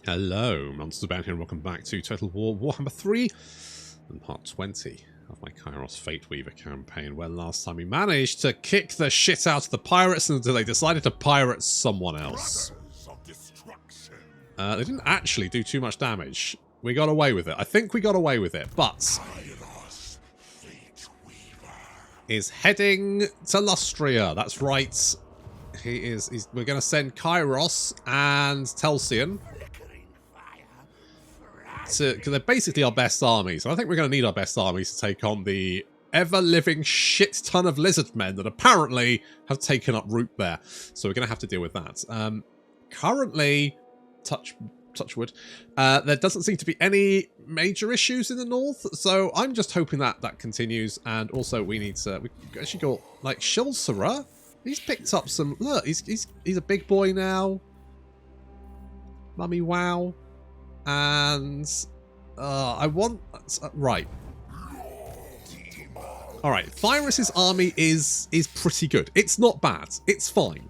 Hello, Monsters Bound here, and welcome back to Total War Warhammer 3 and part 20 of my Kairos Fateweaver campaign, where last time we managed to kick the shit out of the pirates until they decided to pirate someone else. They didn't actually do too much damage. We got away with it. I think we got away with it, but is heading to Lustria. That's right. We're going to send Kairos and Telsian. Because they're basically our best armies. And I think we're going to need our best armies to take on the ever-living shit ton of lizard men that apparently have taken up root there. So we're going to have to deal with that. Currently, touch wood, there doesn't seem to be any major issues in the north. So I'm just hoping that that continues. And also we need to... We've actually got, like, Shilsera. He's picked up some... Look, he's a big boy now. Mummy wow. And I want... right. Alright, Thyrus's army is pretty good. It's not bad. It's fine.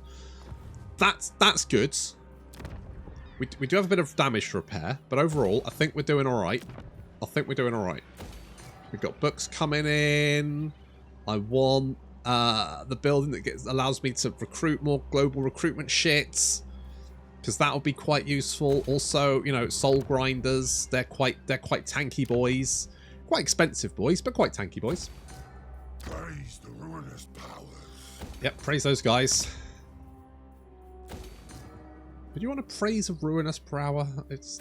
That's good. We do have a bit of damage to repair, but overall, I think we're doing alright. We've got books coming in. I want the building that allows me to recruit more global recruitment shit. Because that'll be quite useful. Also, you know, soul grinders. They're quite tanky boys. Quite expensive boys, but quite tanky boys. Praise the ruinous powers. Yep, praise those guys. Would you want to praise a ruinous power? It's...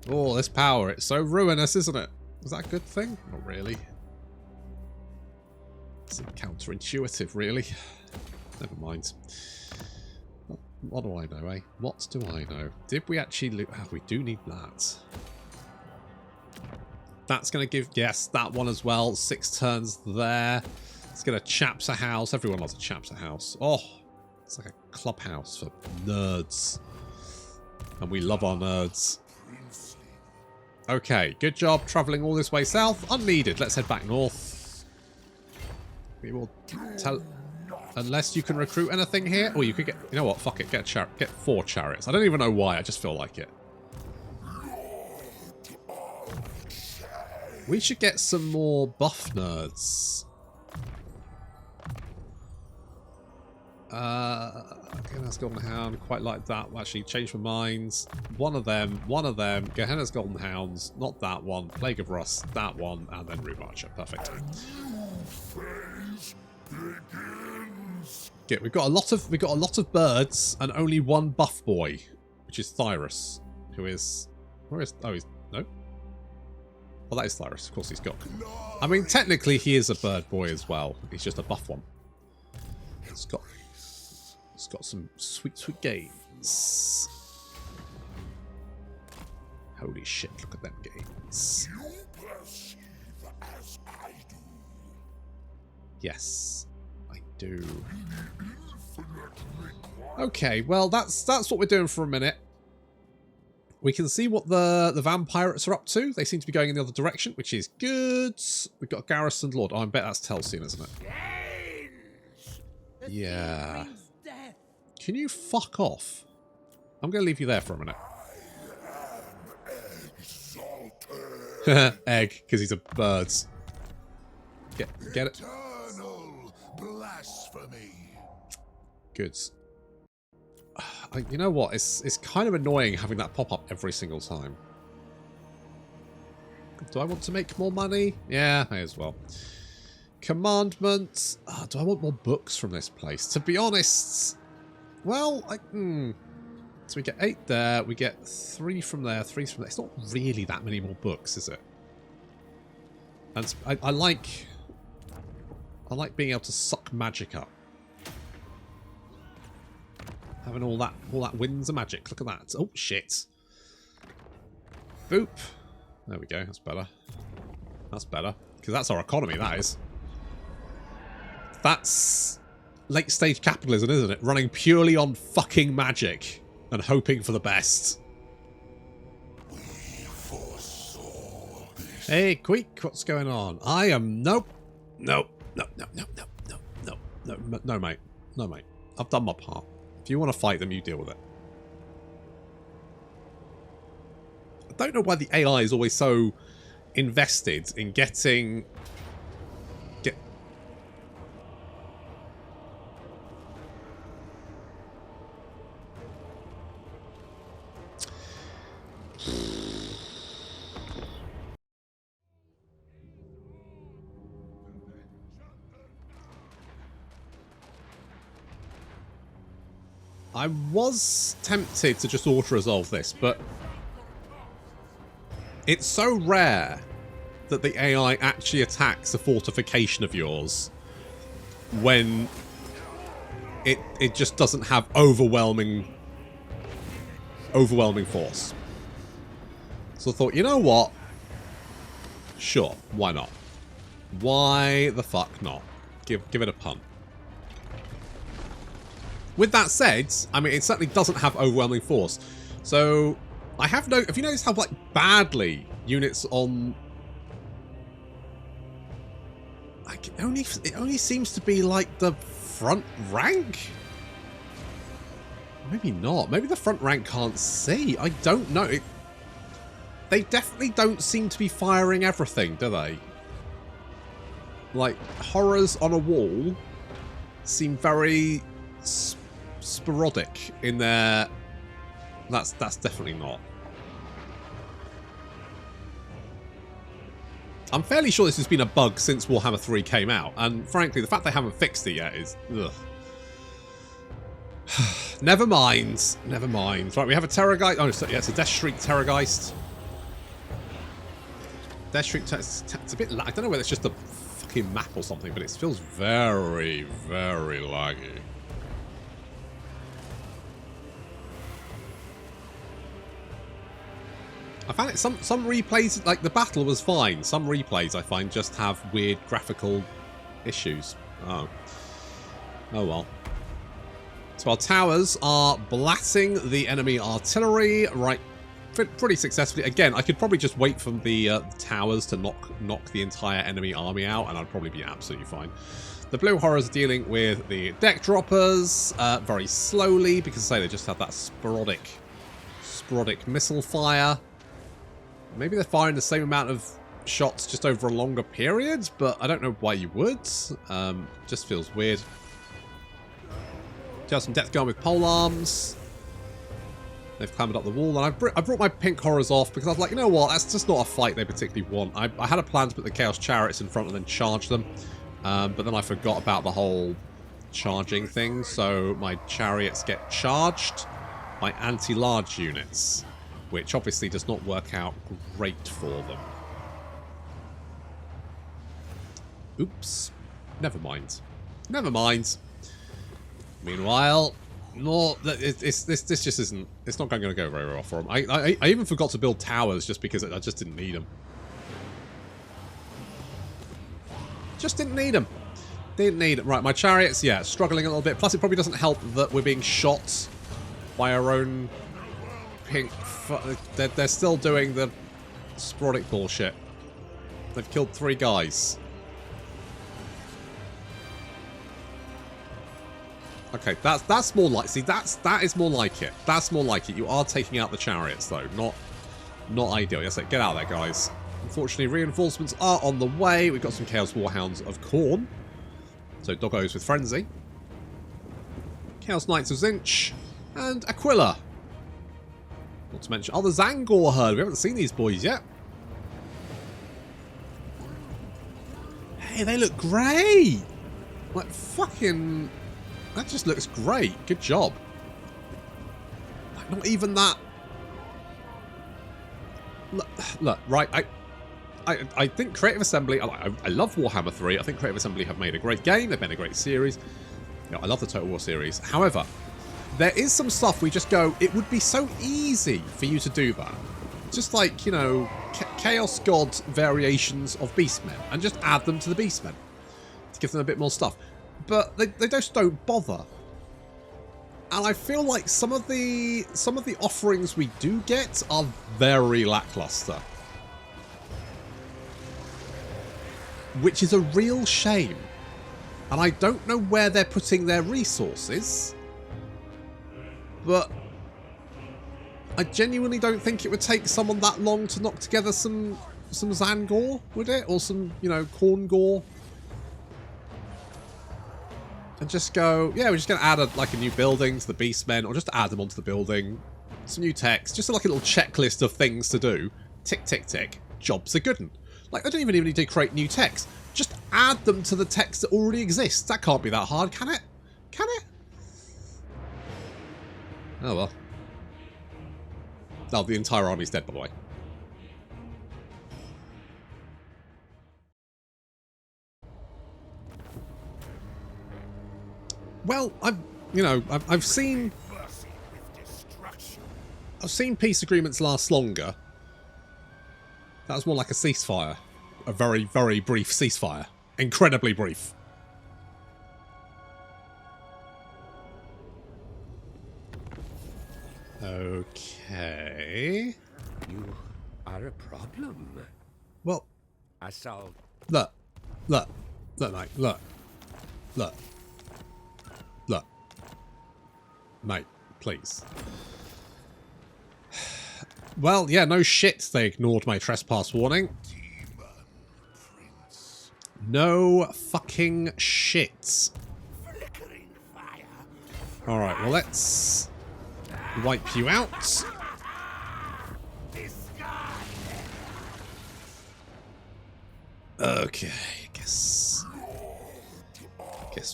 oh, this power. It's so ruinous, isn't it? Is that a good thing? Not really. It's counterintuitive, really. Never mind. What do I know, eh? What do I know? Did we actually loot? Oh, we do need that. That's going to give... yes, that one as well. 6 turns there. Let's get a chapter house. Everyone loves a chapter house. Oh, it's like a clubhouse for nerds. And we love our nerds. Okay, good job travelling all this way south. Unneeded. Let's head back north. We will tell... unless you can recruit anything here. Or you could get... you know what? Fuck it. Get 4 chariots. I don't even know why. I just feel like it. We should get some more buff nerds. Gehenna's Golden Hound. Quite like that. Well, actually, change my minds. One of them. Gehenna's Golden Hounds. Not that one. Plague of Rust. That one. And then Root Archer. Perfect. Yeah, we've got a lot of birds and only one buff boy, which is Thyrus, who is... where is... oh, he's... no? Oh, that is Thyrus. Of course he's got... I mean, technically he is a bird boy as well. He's just a buff one. It's got some sweet gains. Holy shit, look at them gains. Yes, I do. Okay, well that's what we're doing for a minute. We can see what the vampirates are up to. They seem to be going in the other direction, which is good. We've got a garrisoned lord. Oh, I bet that's Telsian, isn't it? Yeah. Can you fuck off? I'm going to leave you there for a minute. Egg, because he's a bird. Get it? Good. You know what? It's kind of annoying having that pop up every single time. Do I want to make more money? Yeah, may as well. Commandments. Oh, do I want more books from this place? To be honest, well, so we get 8 there. We get 3 from there. 3 from there. It's not really that many more books, is it? And I like being able to suck magic up. Having all that winds of magic. Look at that. Oh, shit. Boop. There we go. That's better. That's better. Because that's our economy, that is. That's late stage capitalism, isn't it? Running purely on fucking magic and hoping for the best. Hey, Queek, what's going on? I am... nope. No, mate. No, mate. I've done my part. If you want to fight them, you deal with it. don't know why the AI is always so invested in getting... I was tempted to just auto-resolve this, but it's so rare that the AI actually attacks a fortification of yours when it just doesn't have overwhelming force. So I thought, you know what? Sure, why not? Why the fuck not? Give it a punt. With that said, I mean, it certainly doesn't have overwhelming force. So, have you noticed how, like, badly units on... Like, it only seems to be, like, the front rank? Maybe not. Maybe the front rank can't see. I don't know. They definitely don't seem to be firing everything, do they? Like, horrors on a wall seem very... sporadic in their... That's definitely not. I'm fairly sure this has been a bug since Warhammer 3 came out, and frankly, the fact they haven't fixed it yet is... Ugh. Never mind. Never mind. Right, we have a Terrorgeist. Oh, yeah, it's a Death Shriek Terrorgeist. Death Shriek... It's a bit... I don't know whether it's just a fucking map or something, but it feels very, very laggy. I found it some replays, like the battle was fine. Some replays I find just have weird graphical issues. Oh. Oh well. So our towers are blasting the enemy artillery right pretty successfully. Again, I could probably just wait for the towers to knock the entire enemy army out and I'd probably be absolutely fine. The blue horrors are dealing with the deck droppers very slowly because say they just have that sporadic missile fire. Maybe they're firing the same amount of shots just over a longer period, but I don't know why you would. Just feels weird. Just some death going with polearms. They've clambered up the wall, and I brought my pink horrors off because I was like, you know what, that's just not a fight they particularly want. I had a plan to put the Chaos Chariots in front and then charge them, but then I forgot about the whole charging thing, so my chariots get charged by anti-large units, which obviously does not work out great for them. Oops. Never mind. Never mind. Meanwhile, this just isn't... It's not going to go very well for them. I even forgot to build towers just because I just didn't need them. Just didn't need them. Didn't need them. Right, my chariots, yeah, struggling a little bit. Plus, it probably doesn't help that we're being shot by our own pink... They're still doing the sporadic bullshit. They've killed 3 guys. Okay, that's more like... See, that is more like it. That's more like it. You are taking out the chariots, though. Not ideal. Yes, get out there, guys. Unfortunately, reinforcements are on the way. We've got some Chaos Warhounds of Khorne. So, Doggos with Frenzy. Chaos Knights of Tzeentch. And Aquila. Not to mention... Oh, the Zangor herd. We haven't seen these boys yet. Hey, they look great! Like, fucking... That just looks great. Good job. Like, not even that... Look, right, I think Creative Assembly... I love Warhammer 3. I think Creative Assembly have made a great game. They've made a great series. You know, I love the Total War series. However, there is some stuff we just go... It would be so easy for you to do that. Just like, you know, Chaos God variations of Beastmen. And just add them to the Beastmen. To give them a bit more stuff. But they just don't bother. And I feel like some of the offerings we do get are very lackluster. Which is a real shame. And I don't know where they're putting their resources. But I genuinely don't think it would take someone that long to knock together some Zangor, would it? Or some, you know, corn gore. And just go, yeah, we're just going to add like a new building to the Beastmen, or just add them onto the building. Some new text, just like a little checklist of things to do. Tick, tick, tick. Jobs are good. Like, I don't even need to create new text. Just add them to the text that already exists. That can't be that hard, can it? Can it? Oh, well. Oh, the entire army's dead, by the way. Well, I've seen peace agreements last longer. That was more like a ceasefire. A very, very brief ceasefire. Incredibly brief. Okay. You are a problem. Well, I saw. Look, mate, look, mate, please. Well, yeah, no shit. They ignored my trespass warning. Demon Prince. No fucking shit. Flickering fire. All right, well, let's wipe you out. Okay, guess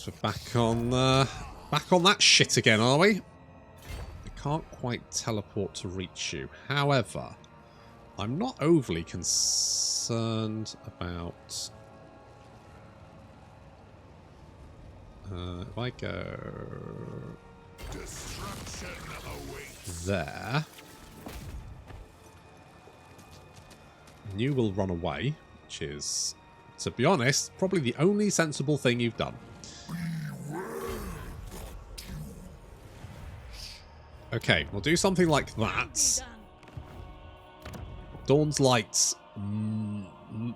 we're back on that shit again, are we? I can't quite teleport to reach you. However, I'm not overly concerned about. If I go Destruction awaits. there, you will run away, which is, to be honest, probably the only sensible thing you've done. Okay, we'll do something like that. Dawn's Light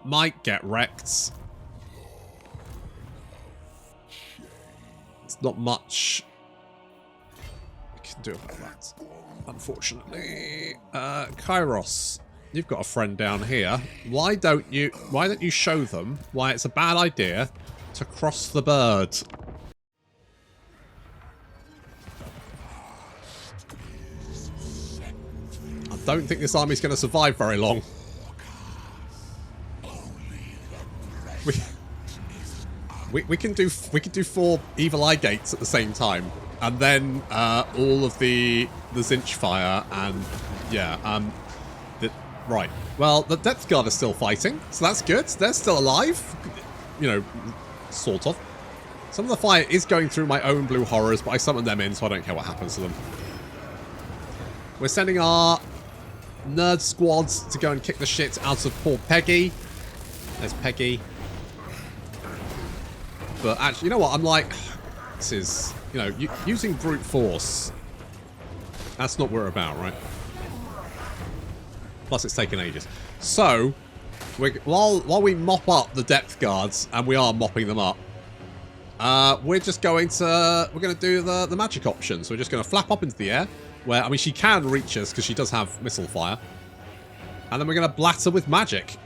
might get wrecked. It's not much we can do about that, unfortunately. Kairos, you've got a friend down here. Why don't you show them why it's a bad idea to cross the bird? I don't think this army's going to survive very long. We can do 4 Evil Eye Gates at the same time, and then all of the Tzeentch fire, and yeah, right. Well, the Depth Guard are still fighting, so that's good. They're still alive, you know, sort of. Some of the fire is going through my own blue horrors, but I summoned them in, so I don't care what happens to them. We're sending our nerd squads to go and kick the shit out of poor Peggy. There's Peggy. But actually, you know what? I'm like, this is, you know, using brute force. That's not what we're about, right? Plus, it's taken ages. So, while we mop up the depth guards, and we are mopping them up, we're going to do the magic option. So we're just going to flap up into the air, where, I mean, she can reach us because she does have missile fire, and then we're going to blatter with magic.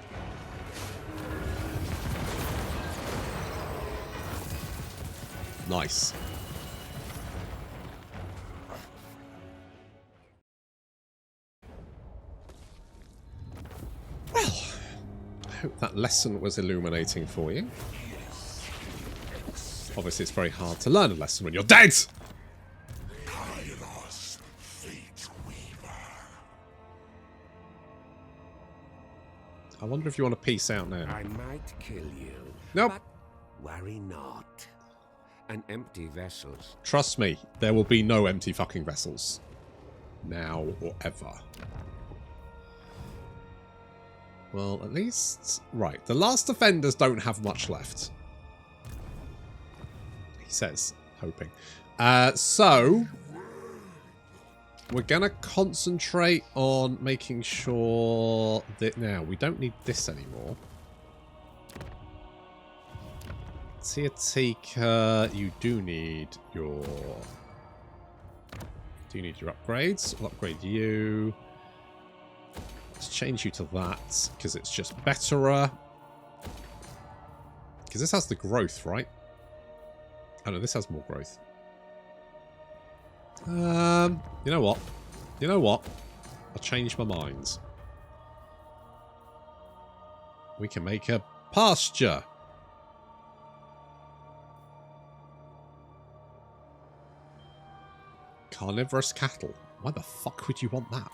Nice. Well, I hope that lesson was illuminating for you. Obviously, it's very hard to learn a lesson when you're dead! Kairos Fateweaver. I wonder if you want to peace out now. I might kill you. Nope. But worry not. An empty vessels. Trust me, there will be no empty fucking vessels. Now or ever. Well, at least... Right, the last defenders don't have much left. He says, hoping. So, we're going to concentrate on making sure that... Now, we don't need this anymore. Tiatika, you do need your do need your upgrades. I'll upgrade you. Let's change you to that, because it's just betterer. Because this has the growth, right? Oh no, this has more growth. You know what? You know what? I'll change my mind. We can make a pasture. Carnivorous cattle. Why the fuck would you want that?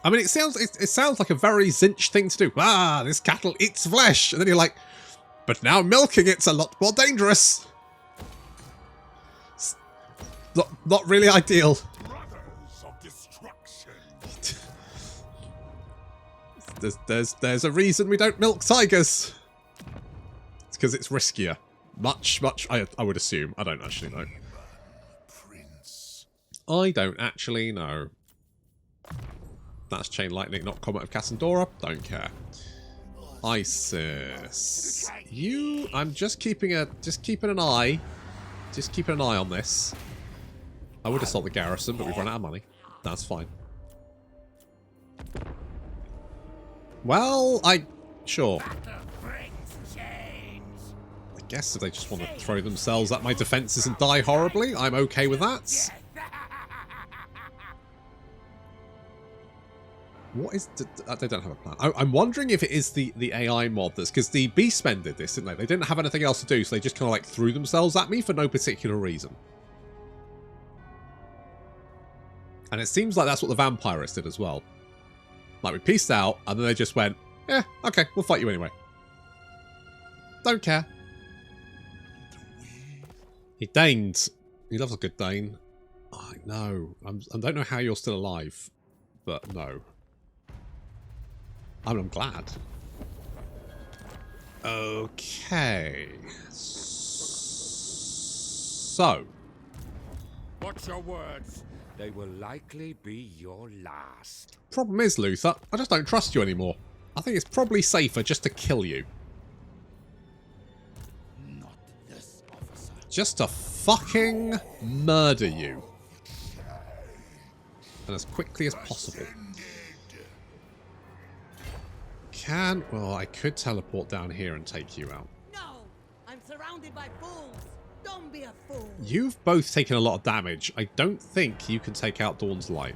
I mean, it sounds like a very Tzeentch thing to do. Ah, this cattle eats flesh. And then you're like, but now milking it's a lot more dangerous. It's not really ideal. Brothers of destruction. There's a reason we don't milk tigers. It's because it's riskier. Much, I would assume. I don't actually know. Prince. I don't actually know. That's Chain Lightning, not Comet of Cassandora. Don't care. Isis. You, I'm just keeping an eye on this. I would assault the garrison, but we've run out of money. That's fine. Well, sure. I guess if they just want to throw themselves at my defenses and die horribly, I'm okay with that. What is... they don't have a plan. I'm wondering if it is the AI mod that's... Because the Beastmen did this, didn't they? They didn't have anything else to do, so they just kind of like threw themselves at me for no particular reason. And it seems like that's what the Vampires did as well. Like, we pieced out, and then they just went, yeah, okay, we'll fight you anyway. Don't care. He Danes. He loves a good Dane. I know. I don't know how you're still alive, but no. I'm glad. Okay. So. Watch your words. They will likely be your last. Problem is, Luther, I just don't trust you anymore. I think it's probably safer just to kill you. Not this officer. Just to fucking murder you. And as quickly as possible. Well, I could teleport down here and take you out. No! I'm surrounded by fools! Don't be a fool! You've both taken a lot of damage. I don't think you can take out Dawn's Light.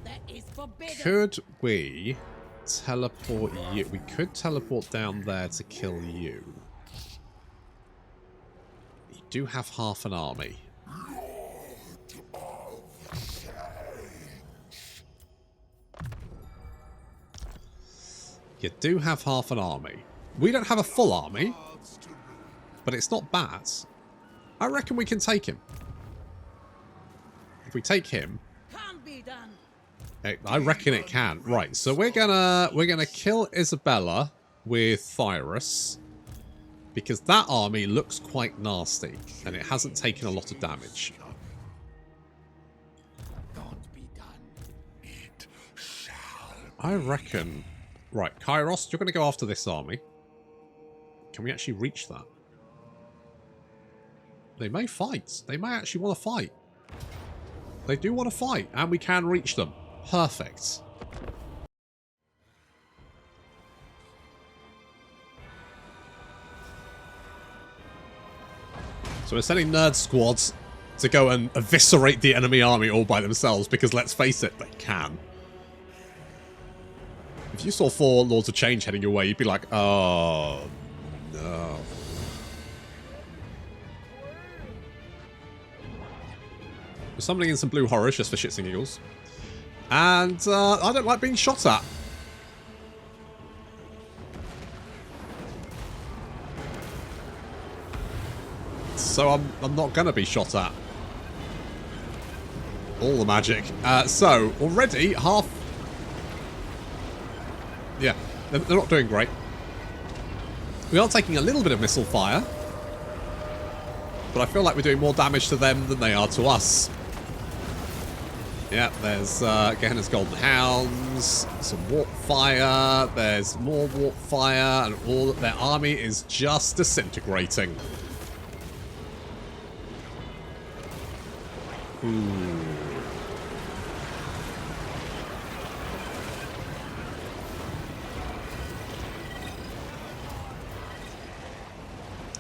That is forbidden! Could we teleport you? We could teleport down there to kill you. You do have half an army. You do have half an army. We don't have a full army, but it's not bad. I reckon we can take him. If we take him, Can't be done. I reckon it can. Right, so we're gonna kill Isabella with Thyrus because that army looks quite nasty and it hasn't taken a lot of damage. Don't be done. It shall. I reckon. Right, Kairos, you're going to go after this army. Can we actually reach that? They may fight. They may actually want to fight. They do want to fight, and we can reach them. Perfect. So we're sending nerd squads to go and eviscerate the enemy army all by themselves, because let's face it, they can. If you saw 4 Lords of Change heading your way, you'd be like, oh, no. We're summoning in some blue horrors just for shits and giggles. And I don't like being shot at. So I'm not going to be shot at. All the magic. So, already half... Yeah, they're not doing great. We are taking a little bit of missile fire. But I feel like we're doing more damage to them than they are to us. Yeah, there's Gehenna's Golden Hounds, some warp fire, there's more warp fire, and all their army is just disintegrating. Ooh.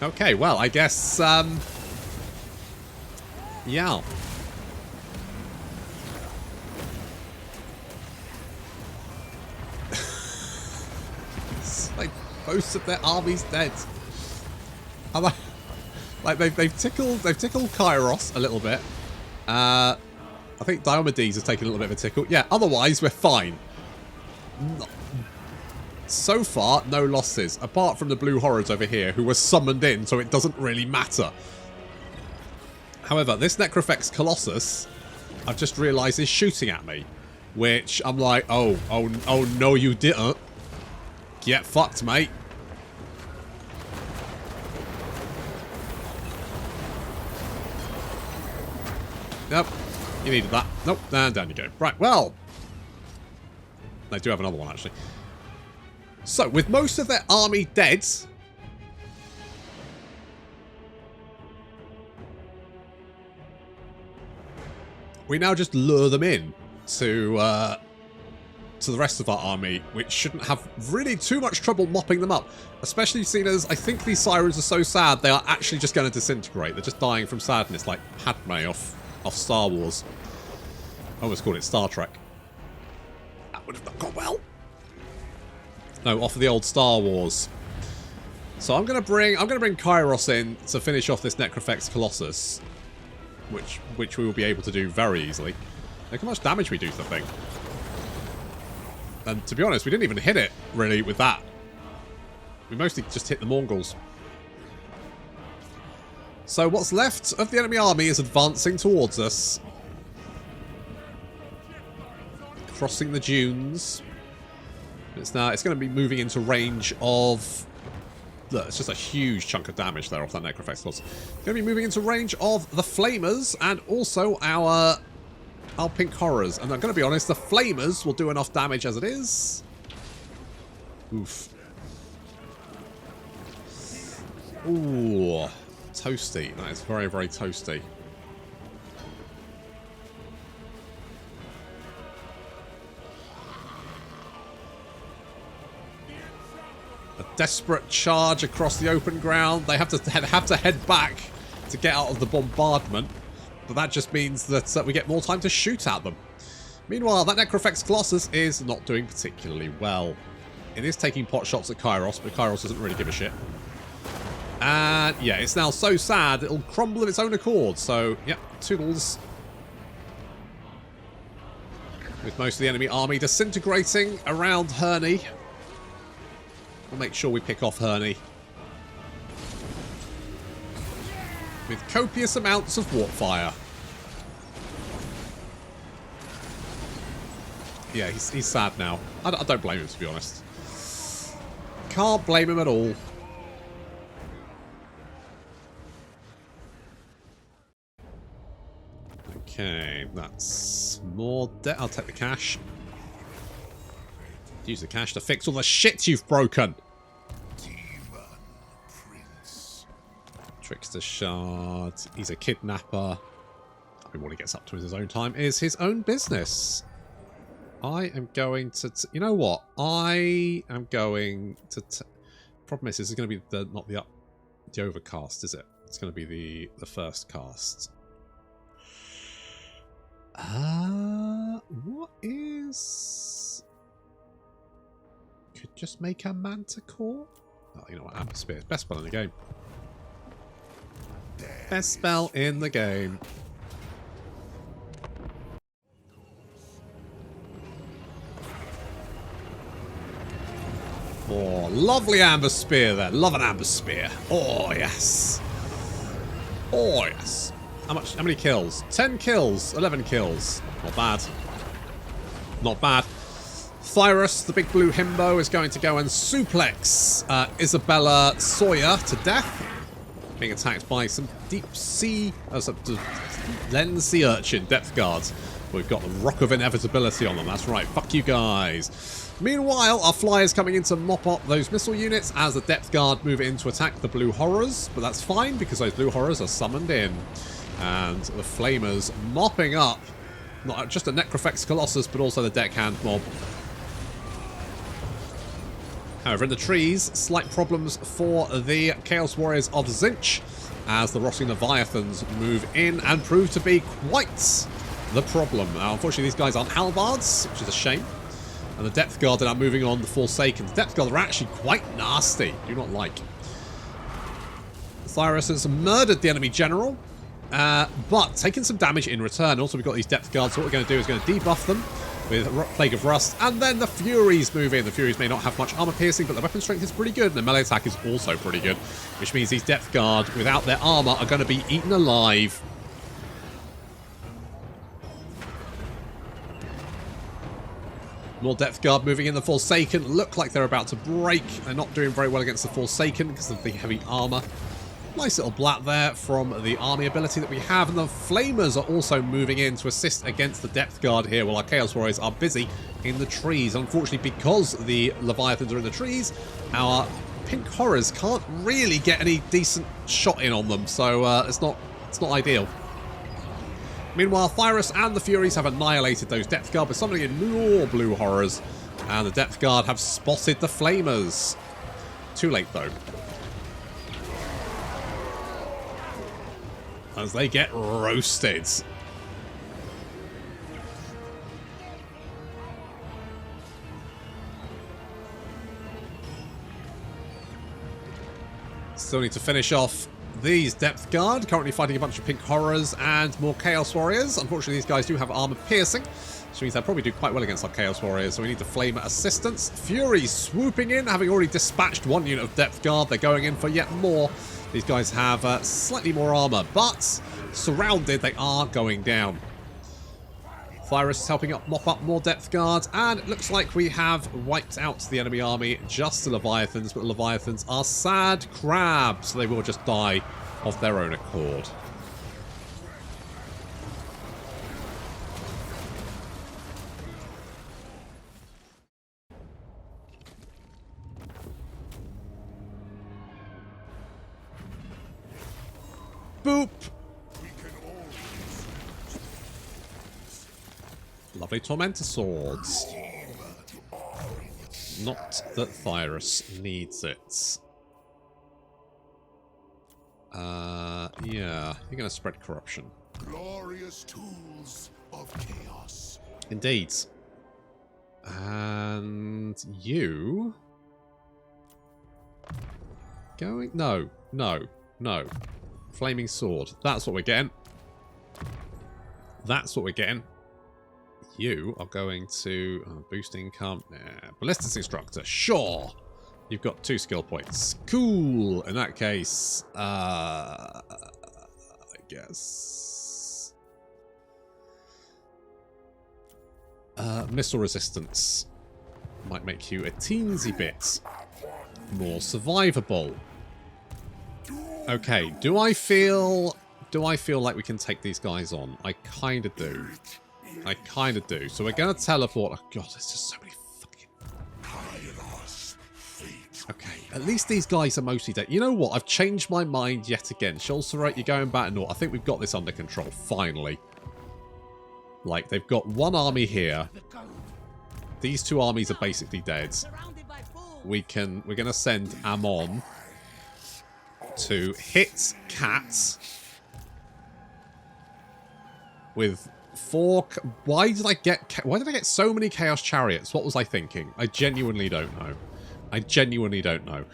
Okay, well, I guess, yeah. It's like most of their army's dead. Like they've tickled Kairos a little bit. I think Diomedes has taken a little bit of a tickle. Yeah, otherwise we're fine. So far, no losses, apart from the blue horrors over here, who were summoned in, so it doesn't really matter. However, this Necrofex Colossus, I've just realised is shooting at me, which I'm like, oh no you didn't. Get fucked, mate. Nope, you needed that. Nope, and down you go. Right, well, they do have another one, actually. So, with most of their army dead, we now just lure them in to the rest of our army, which shouldn't have really too much trouble mopping them up. Especially seen as I think these sirens are so sad they are actually just going to disintegrate. They're just dying from sadness, like Padme off Star Wars. I almost called it Star Trek. That would have not gone well. No, off of the old Star Wars. So I'm gonna bring Kairos in to finish off this Necrofex Colossus, which we will be able to do very easily. Look how much damage we do to the thing. And to be honest, we didn't even hit it really with that. We mostly just hit the Mongols. So what's left of the enemy army is advancing towards us, crossing the dunes. It's going to be moving into range of... Look, it's just a huge chunk of damage there off that Necrofex Colossus. It's going to be moving into range of the Flamers and also our Pink Horrors. And I'm going to be honest, the Flamers will do enough damage as it is. Oof. Ooh, toasty. That is very, very toasty. A desperate charge across the open ground. They have to head back to get out of the bombardment. But that just means that we get more time to shoot at them. Meanwhile, that Necrofex Colossus is not doing particularly well. It is taking pot shots at Kairos, but Kairos doesn't really give a shit. And yeah, it's now so sad it'll crumble of its own accord. So, yeah, toodles. With most of the enemy army disintegrating around Herney. We'll make sure we pick off Herney. With copious amounts of warp fire. Yeah, he's sad now. I don't blame him, to be honest. Can't blame him at all. Okay, that's more debt. I'll take the cash. Use the cash to fix all the shit you've broken. Demon Prince. Trickster Shard. He's a kidnapper. I mean, what he gets up to in his own time is his own business. I am going to... you know what? I am going to... problem is, this is going to be not the overcast, is it? It's going to be the first cast. What is... Could just make a Manticore? Oh, you know what? Amber Spear. Best spell in the game. Best spell in the game. Oh, lovely Amber Spear there. Love an Amber Spear. Oh, yes. Oh, yes. How many kills? 10 kills. 11 kills. Not bad. Not bad. Thyrus, the big blue himbo, is going to go and suplex Isabella Sawyer to death. Being attacked by some deep sea... Land Sea Urchin depth guards. We've got the Rock of Inevitability on them. That's right. Fuck you guys. Meanwhile, our flyers coming in to mop up those missile units as the depth guard move in to attack the blue horrors. But that's fine because those blue horrors are summoned in. And the Flamers mopping up not just the Necrofex Colossus, but also the Deckhand mob. However, in the trees, slight problems for the Chaos Warriors of Tzeentch as the Rotting Leviathans move in and prove to be quite the problem. Now, unfortunately, these guys aren't Halbards, which is a shame. And the Depth Guard are now moving on the Forsaken. The Depth Guard are actually quite nasty. Do not like. Thyros has murdered the enemy general, but taken some damage in return. Also, we've got these Depth Guards. So what we're going to do is going to debuff them with Plague of Rust, and then the Furies move in. The Furies may not have much armor piercing, but their weapon strength is pretty good, and their melee attack is also pretty good, which means these Depth Guard, without their armor, are going to be eaten alive. More Depth Guard moving in. The Forsaken look like they're about to break. They're not doing very well against the Forsaken because of the heavy armor. Nice little blat there from the army ability that we have. And the Flamers are also moving in to assist against the Depth Guard here, while our Chaos Warriors are busy in the trees. Unfortunately, because the Leviathans are in the trees, our Pink Horrors can't really get any decent shot in on them. So it's not ideal. Meanwhile, Thyros and the Furies have annihilated those Depth Guard by summoning in more Blue Horrors. And the Depth Guard have spotted the Flamers. Too late, though. As they get roasted. Still need to finish off these Depth Guard, currently fighting a bunch of Pink Horrors and more Chaos Warriors. Unfortunately, these guys do have armor piercing, which means they'll probably do quite well against our Chaos Warriors, so we need the Flamer assistance. Fury swooping in, having already dispatched one unit of Depth Guard. They're going in for yet more. These guys have slightly more armor, but surrounded, they are going down. Thyros is helping mop up more Depth Guards, and it looks like we have wiped out the enemy army, just the Leviathans, but the Leviathans are sad crabs, so they will just die of their own accord. Boop! Lovely Tormentor Swords. Not that Thyros needs it. Yeah, you're going to spread corruption. Glorious tools of chaos. Indeed. And you... Going... No. Flaming Sword. That's what we're getting. That's what we're getting. You are going to boost income. Ballistics Instructor. Sure. You've got 2 skill points. Cool. In that case, I guess. Missile resistance might make you a teensy bit more survivable. Okay, do I feel like we can take these guys on? I kind of do. I kind of do. So we're going to teleport. Oh god, there's just so many fucking... Kairos Fate. Okay, at least these guys are mostly dead. You know what? I've changed my mind yet again. Sholcerate, you're going back north. I think we've got this under control, finally. Like, they've got one army here. These 2 armies are basically dead. We're going to send Ammon to hit cats with 4... Why did I get so many Chaos Chariots? What was I thinking? I genuinely don't know. I genuinely don't know.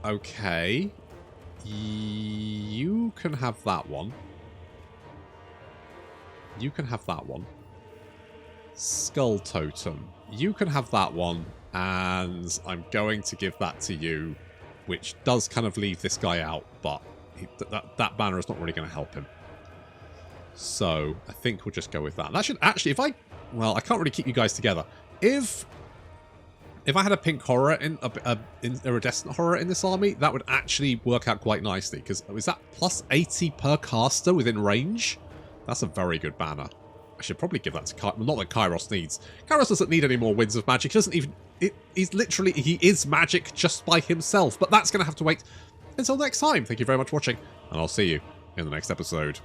Okay. You can have that one. You can have that one. Skull Totem. You can have that one. And I'm going to give that to you, which does kind of leave this guy out, but that banner is not really going to help him. So I think we'll just go with that. That should actually, well, I can't really keep you guys together. If I had a pink horror in a iridescent horror in this army, that would actually work out quite nicely. Because is that plus 80 per caster within range? That's a very good banner. I should probably give that to Kairos. Not that Kairos needs. Kairos doesn't need any more Winds of Magic. He He's literally, he is magic just by himself. But that's going to have to wait until next time. Thank you very much for watching, and I'll see you in the next episode.